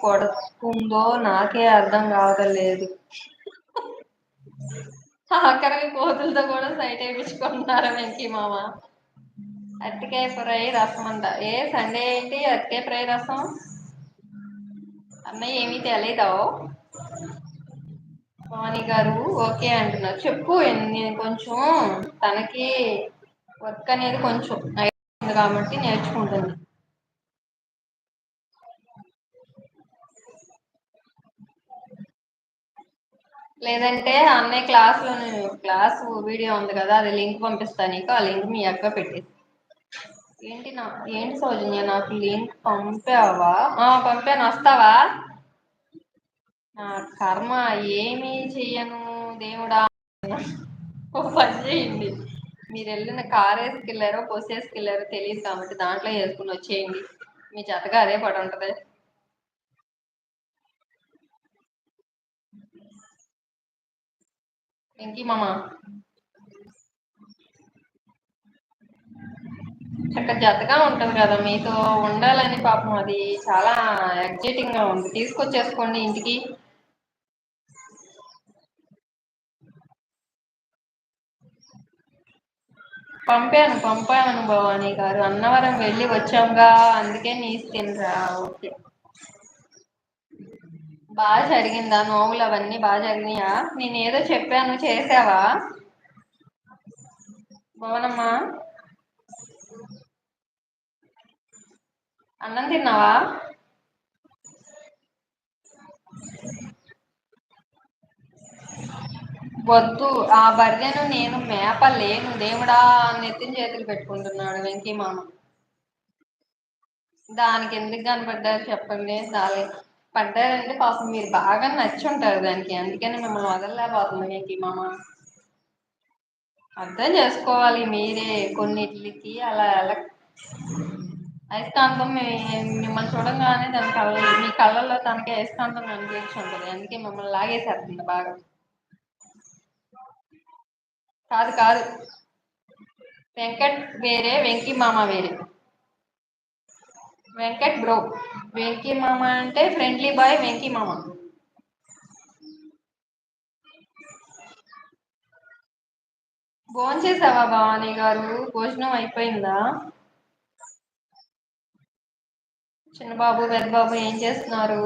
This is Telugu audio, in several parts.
కొడుతుందో నాకే అర్థం కావడం లేదు. ఆఖరికి కోతులతో కూడా సైట్ వేయించుకుంటున్నారు వెంకీ మామ. అరటికాయ ఫ్రై రసం అంట. ఏ సండే ఏంటి అరటికాయ ఫ్రై రసం? అన్నయ్య ఏమీ తెలీదా? భవానీ గారు ఓకే అంటున్నారు. చెప్పు, నేను కొంచెం తనకి వర్క్ అనేది కొంచెం ఉంది కాబట్టి నేర్చుకుంటుంది. లేదంటే అన్నయ్య క్లాస్ వీడియో ఉంది కదా, అది లింక్ పంపిస్తాను నీకు. ఆ లింక్ మీ అక్క పెట్టేసి. ఏంటి ఏంటి సౌజన్య, నాకు లింక్ పంపావా? పంపాను, వస్తావా? నా కర్మ, ఏమీ చెయ్యను దేవుడా. ఓ పని చేయండి, మీరు వెళ్ళిన కార్ వేసుకెళ్ళారో బస్సు వేసుకెళ్ళారో తెలియదు కాబట్టి దాంట్లో వేసుకుని వచ్చేయండి. మీ జతగా అదే పడి ఉంటది. వెంకీ మామ చక్క జతగా ఉంటది కదా మీతో ఉండాలని. పాపం అది చాలా ఎగ్జైటింగ్ గా ఉంది. తీసుకొచ్చేసుకోండి ఇంటికి. పంపాను భవానీ గారు. అన్నవరం వెళ్ళి వచ్చాంగా, అందుకే నీసు తినరా. ఓకే, బాగా జరిగిందా? నోవులు అవన్నీ బాగా జరిగినాయా? నేను ఏదో చెప్పాను, చేసావా భవనమ్మా? అన్నం తిన్నావా? వద్దు, ఆ బర్రెను నేను మేపలేను దేవుడా. నెత్తిన చేతులు పెట్టుకుంటున్నాడు వెంకీ మామ. దానికి ఎందుకు కనపడ్డారు చెప్పండి. చాలా పడ్డారంటే పాపం మీరు బాగా నచ్చి ఉంటారు దానికి, అందుకని మిమ్మల్ని వదలలేకపోతుంది వెంకీ మామ. అర్థం చేసుకోవాలి మీరే. కొన్నిటికి అలా అలా అయస్కాంతం మిమ్మల్ని చూడంగానే దాని మీ కళ్ళల్లో తనకి అయస్కాంతం కనిపించి ఉంటుంది, అందుకే మిమ్మల్ని లాగేసేస్తుంది బాగా. కాదు కాదు, వెంకట్ వేరే, వెంకీ మామ వేరే. వెంకట్ బ్రో, వెంకీ మామ అంటే ఫ్రెండ్లీ బాయ్ వెంకీ మామ. భోంచేసావా భవానీ గారు? భోజనం అయిపోయిందా? చిన్నబాబు పెద్దబాబు ఏం చేస్తున్నారు?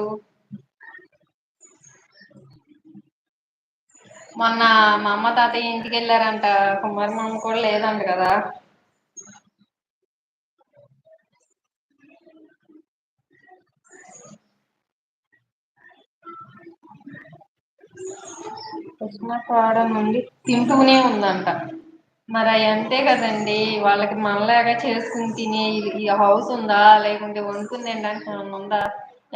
మొన్న మా అమ్మ తాతయ్య ఇంటికి వెళ్ళారంట. కుమార్ మామ కూడా లేదంట కదా. కృష్ణపాడ నుండి తింటూనే ఉందంట. మరి అవి అంతే కదండి, వాళ్ళకి మనలాగా చేసుకుని తినే ఈ హౌస్ ఉందా, లేకుంటే వండుకుని తినడానికి ఏమన్నా ఉందా?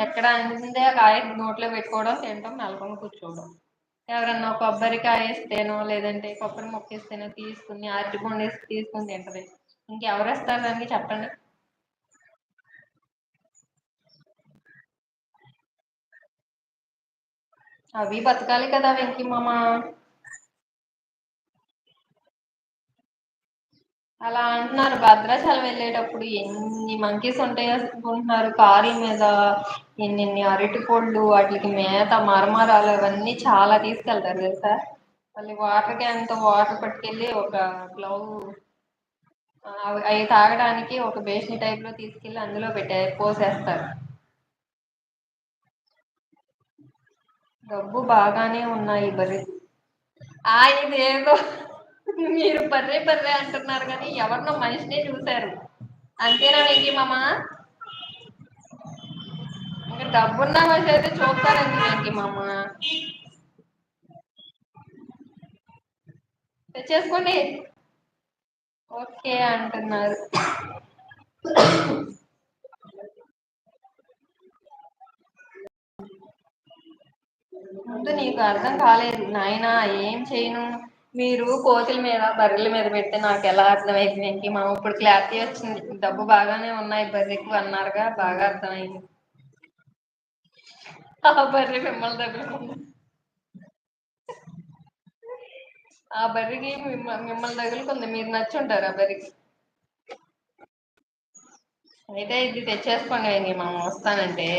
ఎక్కడ అందిందే ఆ కాయ నోట్లో పెట్టుకోవడం, తినడం, నలుకొని కూర్చోవడం. ఎవరన్నా కొబ్బరికాయ వేస్తేనో లేదంటే కొబ్బరి మొక్కేస్తేనో తీసుకుని అరటిపండు వేసి తీసుకుని తింటది. ఇంకెవరు వేస్తారు దానికి చెప్పండి. అవి బతకాలి కదా వెంకీ మామ. అలా అంటున్నారు. భద్రాచలం వెళ్ళేటప్పుడు ఎన్ని మంకీస్ ఉంటాయో అనుకుంటున్నారు కారీ మీద. ఎన్ని అరటి పళ్ళు, వాటికి మేత, మరమరాలు అవన్నీ చాలా తీసుకెళ్తారు తెలుసా. మళ్ళీ వాటర్ క్యాన్ తో వాటర్ పట్టుకెళ్ళి ఒక గ్లౌ అవి తాగడానికి ఒక బేసిన్ టైప్ లో తీసుకెళ్లి అందులో పోసేస్తారు. డబ్బు బాగానే ఉన్నాయి బర్రె. ఇదేదో మీరు బర్రె బర్రె అంటున్నారు కానీ ఎవరినో మనిషినే చూశారు. అంతేనా వెంకీ మామ? ఇంకా డబ్బున్న మనిషి అయితే చూస్తారండి వెంకీ మామ. తెచ్చేసుకోండి. ఓకే అంటున్నారు. ముందు నీకు అర్థం కాలేదు నాయనా, ఏం చేయను. మీరు కోతుల మీద బర్రెల మీద పెడితే నాకు ఎలా అర్థమైంది వెంకీ మామ? ఇప్పుడు క్లారిటీ వచ్చింది. డబ్బు బాగానే ఉన్నాయి బర్రెకు అన్నారుగా, బాగా అర్థమైంది. ఆ బర్రె మిమ్మల్ని తగులుకుంది. ఆ బర్రెకి మిమ్మల్ని తగులుకుంది, మీరు నచ్చి ఉంటారు ఆ బర్రెకి. అయితే ఇది తెచ్చేసుకోండి వెంకీ మామ వస్తానంటే.